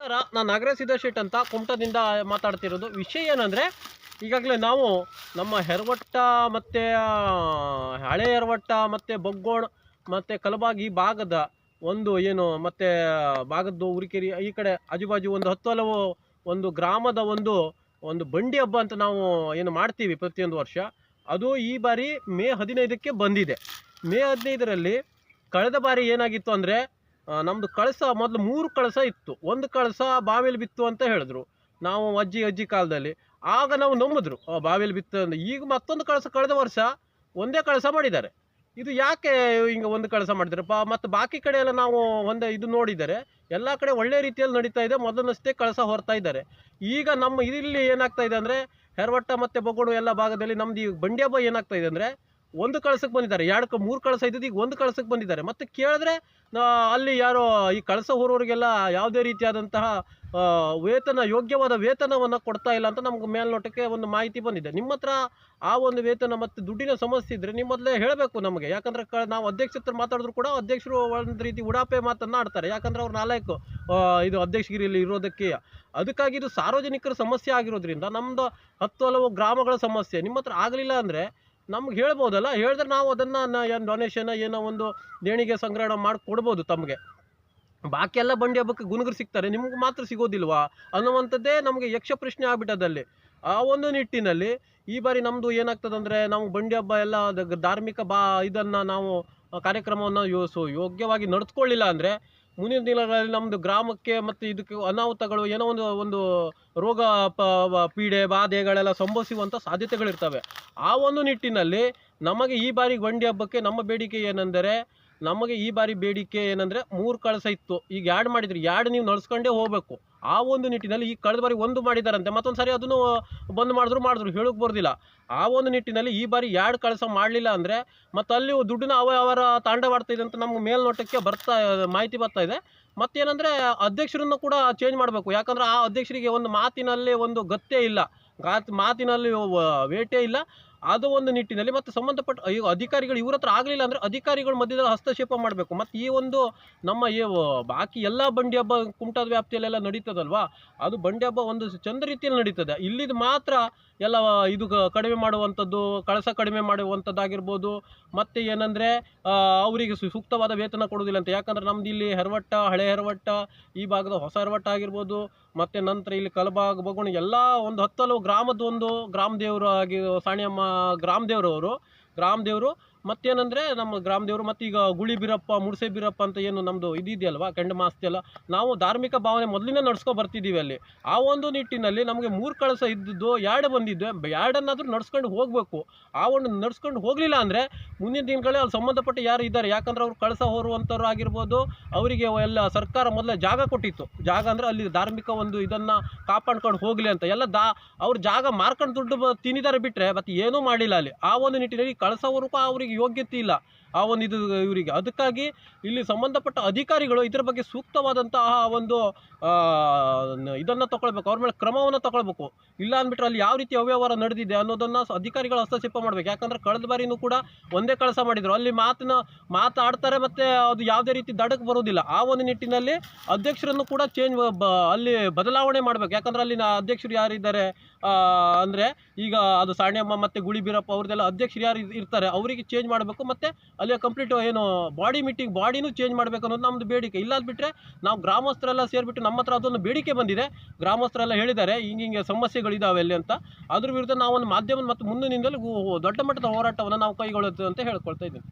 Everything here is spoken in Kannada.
ನಮಸ್ಕಾರ, ನಾನು ನಾಗರಾಜ್ ಸಿದ್ದೇಶೆಟ್ ಅಂತ ಕುಮಟದಿಂದ ಮಾತಾಡ್ತಿರೋದು. ವಿಷಯ ಏನಂದರೆ, ಈಗಾಗಲೇ ನಾವು ನಮ್ಮ ಹೆರವಟ್ಟ ಮತ್ತು ಹಳೆ ಹೆರವಟ್ಟ ಮತ್ತು ಬೊಗ್ಗೋಣ ಮತ್ತು ಕಲಬಾಗಿ ಈ ಭಾಗದ ಒಂದು ಏನು ಮತ್ತು ಭಾಗದ್ದು ಉರಿಕೆರೆ ಈ ಕಡೆ ಆಜುಬಾಜು ಒಂದು 10 ಹಲವು ಒಂದು ಗ್ರಾಮದ ಒಂದು ಒಂದು ಬಂಡಿ ಹಬ್ಬ ಅಂತ ನಾವು ಏನು ಮಾಡ್ತೀವಿ ಪ್ರತಿಯೊಂದು ವರ್ಷ. ಅದು ಈ ಬಾರಿ ಮೇ 15ಕ್ಕೆ ಬಂದಿದೆ. ಮೇ 15ರಲ್ಲಿ ಕಳೆದ ಬಾರಿ ಏನಾಗಿತ್ತು ಅಂದರೆ, ನಮ್ಮದು ಕಳಸ ಮೊದಲು 3 ಕಳಸ ಇತ್ತು. ಒಂದು ಕಳಸ ಬಾವಿಯಲ್ಲಿ ಬಿತ್ತು ಅಂತ ಹೇಳಿದ್ರು ನಾವು ಅಜ್ಜಿ ಕಾಲದಲ್ಲಿ. ಆಗ ನಾವು ನಂಬಿದ್ರು ಬಾವಿಯಲ್ಲಿ ಬಿತ್ತು ಅಂತ. ಈಗ ಮತ್ತೊಂದು ಕಳಸ ಕಳೆದ ವರ್ಷ ಒಂದೇ ಕಳಸ ಮಾಡಿದ್ದಾರೆ. ಇದು ಯಾಕೆ ಹಿಂಗೆ ಒಂದು ಕಳಸ ಮಾಡಿದ್ದಾರೆ? ಮತ್ತು ಬಾಕಿ ಕಡೆ ಎಲ್ಲ ನಾವು ಒಂದೇ ಇದು ನೋಡಿದರೆ ಎಲ್ಲ ಕಡೆ ಒಳ್ಳೆ ರೀತಿಯಲ್ಲಿ ನಡೀತಾ ಇದೆ. ಮೊದಲನಷ್ಟೇ ಕಳಸ ಹೊರ್ತಾ ಇದ್ದಾರೆ. ಈಗ ನಮ್ಮ ಇಲ್ಲಿ ಏನಾಗ್ತಾ ಇದೆ ಅಂದರೆ, ಹೆರವಟ್ಟ ಮತ್ತು ಬೊಗೋಡು ಎಲ್ಲ ಭಾಗದಲ್ಲಿ ನಮ್ದು ಈ ಬಂಡಿ ಹಬ್ಬ ಏನಾಗ್ತಾ ಇದೆ ಅಂದರೆ, ಒಂದು ಕಳಸಕ್ಕೆ ಬಂದಿದ್ದಾರೆ. 3 ಕಳಸ ಇದ್ದದ್ದು ಈಗ ಒಂದು ಕಳಸಕ್ಕೆ ಬಂದಿದ್ದಾರೆ. ಮತ್ತು ಕೇಳಿದ್ರೆ ಅಲ್ಲಿ ಯಾರೋ ಈ ಕಳಸ ಹೊರೋರಿಗೆಲ್ಲ ಯಾವುದೇ ರೀತಿಯಾದಂತಹ ಯೋಗ್ಯವಾದ ವೇತನವನ್ನು ಕೊಡ್ತಾ ಇಲ್ಲ ಅಂತ ನಮ್ಗೆ ಮೇಲ್ನೋಟಕ್ಕೆ ಒಂದು ಮಾಹಿತಿ ಬಂದಿದೆ. ನಿಮ್ಮ ಹತ್ರ ಆ ಒಂದು ವೇತನ ಮತ್ತು ದುಡ್ಡಿನ ಸಮಸ್ಯೆ ಇದ್ದರೆ ನಿಮ್ಮ ಮೊದಲೇ ಹೇಳಬೇಕು ನಮಗೆ. ಯಾಕಂದರೆ ನಾವು ಅಧ್ಯಕ್ಷರ ಹತ್ರ ಮಾತಾಡಿದ್ರು ಕೂಡ ಅಧ್ಯಕ್ಷರು ಒಂದು ರೀತಿ ಉಡಾಪೆ ಮಾತನ್ನು ಆಡ್ತಾರೆ. ಯಾಕಂದರೆ ಅವ್ರು ನಾಲ್ಕು ಇದು ಅಧ್ಯಕ್ಷಗಿರಿಯಲ್ಲಿ ಇರೋದಕ್ಕೆ. ಅದಕ್ಕಾಗಿ ಇದು ಸಾರ್ವಜನಿಕರ ಸಮಸ್ಯೆ ಆಗಿರೋದ್ರಿಂದ ನಮ್ಮದು 10 ಹಲವು ಗ್ರಾಮಗಳ ಸಮಸ್ಯೆ ನಿಮ್ಮ ಹತ್ರ ಆಗಲಿಲ್ಲ ಅಂದರೆ ನಮ್ಗೆ ಹೇಳ್ಬೋದಲ್ಲ. ಹೇಳಿದ್ರೆ ನಾವು ಅದನ್ನು ಏನು ಡೊನೇಷನ್ ಏನೋ ಒಂದು ದೇಣಿಗೆ ಸಂಗ್ರಹಣ ಮಾಡಿ ಕೊಡ್ಬೋದು ತಮಗೆ. ಬಾಕಿ ಎಲ್ಲ ಬಂಡಿ ಹಬ್ಬಕ್ಕೆ ಗುನುಗರು ಸಿಗ್ತಾರೆ, ನಿಮ್ಗೆ ಮಾತ್ರ ಸಿಗೋದಿಲ್ವಾ ಅನ್ನುವಂಥದ್ದೇ ನಮಗೆ ಯಕ್ಷ ಪ್ರಶ್ನೆ ಆಗ್ಬಿಟ್ಟದಲ್ಲಿ. ಆ ಒಂದು ನಿಟ್ಟಿನಲ್ಲಿ ಈ ಬಾರಿ ನಮ್ಮದು ಏನಾಗ್ತದಂದರೆ, ನಾವು ಬಂಡಿ ಹಬ್ಬ ಎಲ್ಲ ಧಾರ್ಮಿಕ ಇದನ್ನು ನಾವು ಕಾರ್ಯಕ್ರಮವನ್ನು ಯೋಗ್ಯವಾಗಿ ನಡೆದುಕೊಳ್ಳಿಲ್ಲ ಅಂದರೆ ಮುಂದಿನ ದಿನಗಳಲ್ಲಿ ನಮ್ಮದು ಗ್ರಾಮಕ್ಕೆ ಮತ್ತು ಇದಕ್ಕೆ ಅನಾಹುತಗಳು ಏನೋ ಒಂದು ರೋಗ ಪೀಡೆ ಬಾಧೆಗಳೆಲ್ಲ ಸಂಭವಿಸುವಂಥ ಸಾಧ್ಯತೆಗಳಿರ್ತವೆ. ಆ ಒಂದು ನಿಟ್ಟಿನಲ್ಲಿ ನಮಗೆ ಈ ಬಾರಿ ಬಂಡಿ ಹಬ್ಬಕ್ಕೆ ನಮ್ಮ ಬೇಡಿಕೆ ಏನೆಂದರೆ, ನಮಗೆ ಈ ಬಾರಿ ಬೇಡಿಕೆ ಏನಂದರೆ 3 ಕಳಸ ಇತ್ತು, ಈಗ 2 ಮಾಡಿದ್ರು. 2 ನೀವು ನಡೆಸ್ಕೊಂಡೇ ಹೋಗಬೇಕು. ಆ ಒಂದು ನಿಟ್ಟಿನಲ್ಲಿ ಈ ಕಳೆದ ಬಾರಿ 1 ಮಾಡಿದಾರಂತೆ, ಮತ್ತೊಂದು ಸಾರಿ ಅದನ್ನು ಬಂದ್ ಮಾಡಿದ್ರು ಹೇಳೋಕೆ ಬರ್ದಿಲ್ಲ. ಆ ಒಂದು ನಿಟ್ಟಿನಲ್ಲಿ ಈ ಬಾರಿ 2 ಕಳಸ ಮಾಡಲಿಲ್ಲ ಅಂದರೆ ಮತ್ತು ಅಲ್ಲಿ ದುಡ್ಡಿನ ಅವರ ತಾಂಡವಾಡ್ತಾಯಿದೆ ಅಂತ ನಮ್ಗೆ ಮೇಲ್ನೋಟಕ್ಕೆ ಮಾಹಿತಿ ಬರ್ತಾ ಇದೆ. ಮತ್ತೇನೆಂದರೆ, ಅಧ್ಯಕ್ಷರನ್ನು ಕೂಡ ಚೇಂಜ್ ಮಾಡಬೇಕು. ಯಾಕಂದರೆ ಆ ಅಧ್ಯಕ್ಷರಿಗೆ ಒಂದು ಮಾತಿನಲ್ಲಿ ಒಂದು ಗತ್ತೇ ಇಲ್ಲ, ಮಾತಿನಲ್ಲಿ ವೇಟೇ ಇಲ್ಲ. ಅದು ಒಂದು ನಿಟ್ಟಿನಲ್ಲಿ ಮತ್ತು ಸಂಬಂಧಪಟ್ಟ ಅಧಿಕಾರಿಗಳು ಇವ್ರ ಹತ್ರ ಆಗಲಿಲ್ಲ ಅಂದರೆ ಅಧಿಕಾರಿಗಳು ಮಧ್ಯದಲ್ಲಿ ಹಸ್ತಕ್ಷೇಪ ಮಾಡಬೇಕು. ಮತ್ತು ಈ ಒಂದು ನಮ್ಮ ಬಾಕಿ ಎಲ್ಲ ಬಂಡಿ ಹಬ್ಬ ಕುಮಟಾದ ವ್ಯಾಪ್ತಿಯಲ್ಲೆಲ್ಲ ನಡೀತದಲ್ವಾ, ಅದು ಬಂಡಿ ಹಬ್ಬ ಒಂದು ಚಂದ ರೀತಿಯಲ್ಲಿ ನಡೀತದೆ. ಇಲ್ಲಿದು ಮಾತ್ರ ಎಲ್ಲ ಇದು ಕಡಿಮೆ ಮಾಡುವಂಥದ್ದು, ಕಳಸ ಕಡಿಮೆ ಮಾಡುವಂಥದ್ದಾಗಿರ್ಬೋದು. ಮತ್ತು ಏನಂದರೆ ಅವರಿಗೆ ಸೂಕ್ತವಾದ ವೇತನ ಕೊಡೋದಿಲ್ಲ ಅಂತ. ಯಾಕಂದರೆ ನಮ್ದು ಇಲ್ಲಿ ಹೆರವಟ್ಟ, ಹಳೆ ಹೆರವಟ್ಟ, ಈ ಭಾಗದ ಹೊಸ ಹೆರವಟ್ಟ ಆಗಿರ್ಬೋದು, ಮತ್ತು ನಂತರ ಇಲ್ಲಿ ಕಲಬಾಗ ಬೊಗೋಣ ಎಲ್ಲ ಒಂದು 10 ಹಲವು ಗ್ರಾಮದ ಒಂದು ಗ್ರಾಮದೇವರು ಆಗಿ ಸಾಣಿಯಮ್ಮ ಗ್ರಾಮದೇವರು ಮತ್ತೇನೆಂದರೆ ನಮ್ಮ ಗ್ರಾಮದೇವರು. ಮತ್ತು ಈಗ ಗುಳಿ ಬೀರಪ್ಪ, ಮುಡ್ಸೆ ಬೀರಪ್ಪ ಅಂತ ಏನು ನಮ್ಮದು ಇದೆಯಲ್ವಾ ಕೆಂಡ ಮಾಸ್ತಿ ಎಲ್ಲ, ನಾವು ಧಾರ್ಮಿಕ ಭಾವನೆ ಮೊದಲಿಂದ ನಡ್ಸ್ಕೊ ಬರ್ತಿದ್ದೀವಿ ಅಲ್ಲಿ. ಆ ಒಂದು ನಿಟ್ಟಿನಲ್ಲಿ ನಮಗೆ 3 ಕಳಸ ಇದ್ದಿದ್ದು 2 ಬಂದಿದ್ದೆ, 2 ನಡ್ಸ್ಕೊಂಡು ಹೋಗಬೇಕು. ಆ ಒಂದು ನಡ್ಸ್ಕೊಂಡು ಹೋಗಲಿಲ್ಲ ಅಂದರೆ ಮುಂದಿನ ದಿನಗಳಲ್ಲಿ ಅಲ್ಲಿ ಸಂಬಂಧಪಟ್ಟ ಯಾರು ಇದ್ದಾರೆ, ಯಾಕಂದ್ರೆ ಅವ್ರು ಕಳಸ ಹೊರುವಂಥವ್ರು ಆಗಿರ್ಬೋದು, ಅವರಿಗೆ ಎಲ್ಲ ಸರ್ಕಾರ ಮೊದಲೇ ಜಾಗ ಕೊಟ್ಟಿತ್ತು. ಜಾಗ ಅಂದರೆ ಅಲ್ಲಿ ಧಾರ್ಮಿಕ ಒಂದು ಇದನ್ನು ಕಾಪಾಡ್ಕೊಂಡು ಹೋಗಲಿ ಅಂತ ಎಲ್ಲ ಅವ್ರು ಜಾಗ ಮಾರ್ಕೊಂಡು ದುಡ್ಡು ತಿನ್ನಿದ್ದಾರೆ ಬಿಟ್ಟರೆ ಮತ್ತು ಏನೂ ಮಾಡಿಲ್ಲ ಅಲ್ಲಿ. ಆ ಒಂದು ನಿಟ್ಟಿನಲ್ಲಿ ಕಳಸ ಹೊರಕ್ಕೂ ಅವರಿಗೆ ಯೋಗ್ಯತೆ ಇಲ್ಲ ಆ ಒಂದು ಇವರಿಗೆ. ಅದಕ್ಕಾಗಿ ಇಲ್ಲಿ ಸಂಬಂಧಪಟ್ಟ ಅಧಿಕಾರಿಗಳು ಇದರ ಬಗ್ಗೆ ಸೂಕ್ತವಾದಂತಹ ಒಂದು ಇದನ್ನು ತಗೊಳ್ಬೇಕು, ಅವ್ರ ಮೇಲೆ ಕ್ರಮವನ್ನು ತಗೊಳ್ಬೇಕು. ಇಲ್ಲ ಅಂದ್ಬಿಟ್ರೆ ಅಲ್ಲಿ ಯಾವ ರೀತಿ ಅವ್ಯವಹಾರ ನಡೆದಿದೆ ಅನ್ನೋದನ್ನು ಅಧಿಕಾರಿಗಳು ಹಸ್ತಕ್ಷೇಪ ಮಾಡಬೇಕು. ಯಾಕಂದರೆ ಕಳೆದ ಬಾರಿನೂ ಕೂಡ ಒಂದೇ ಕಳಸ ಮಾಡಿದರು, ಅಲ್ಲಿ ಮಾತಾಡ್ತಾರೆ ಮತ್ತು ಅದು ಯಾವುದೇ ರೀತಿ ದಡಕ್ಕೆ ಬರೋದಿಲ್ಲ. ಆ ಒಂದು ನಿಟ್ಟಿನಲ್ಲಿ ಅಧ್ಯಕ್ಷರನ್ನು ಕೂಡ ಅಲ್ಲಿ ಬದಲಾವಣೆ ಮಾಡಬೇಕು. ಯಾಕಂದರೆ ಅಲ್ಲಿನ ಅಧ್ಯಕ್ಷರು ಯಾರಿದ್ದಾರೆ ಅಂದರೆ, ಈಗ ಅದು ಸಾಣಿಯಮ್ಮ ಮತ್ತು ಗುಳಿ ಬೀರಪ್ಪ ಅವ್ರದ್ದೆಲ್ಲ ಅಧ್ಯಕ್ಷರು ಯಾರು ಇರ್ತಾರೆ ಅವರಿಗೆ ಚೇಂಜ್ ಮಾಡಬೇಕು. ಮತ್ತು ಅಲ್ಲಿ ಕಂಪ್ಲೀಟ್ ಏನು ಬಾಡಿನೂ ಚೇಂಜ್ ಮಾಡಬೇಕು ಅನ್ನೋದು ನಮ್ಮದು ಬೇಡಿಕೆ. ಇಲ್ಲ ಬಿಟ್ಟರೆ ನಾವು ಗ್ರಾಮಸ್ಥರೆಲ್ಲ ಸೇರಿಬಿಟ್ಟು ನಮ್ಮ ಹತ್ರ ಅದೊಂದು ಬೇಡಿಕೆ ಬಂದಿದೆ, ಗ್ರಾಮಸ್ಥರೆಲ್ಲ ಹೇಳಿದ್ದಾರೆ ಹಿಂಗೆ ಸಮಸ್ಯೆಗಳಿದ್ದಾವೆ ಅಲ್ಲಿ ಅಂತ. ಅದ್ರ ವಿರುದ್ಧ ನಾವು ಒಂದು ಮಾಧ್ಯಮ ಮತ್ತು ಮುಂದಿನಿಂದಲೂ ದೊಡ್ಡ ಮಟ್ಟದ ಹೋರಾಟವನ್ನು ನಾವು ಕೈಗೊಳ್ಳುತ್ತೇವೆ ಅಂತ ಹೇಳ್ಕೊಳ್ತಾ ಇದ್ದೀನಿ.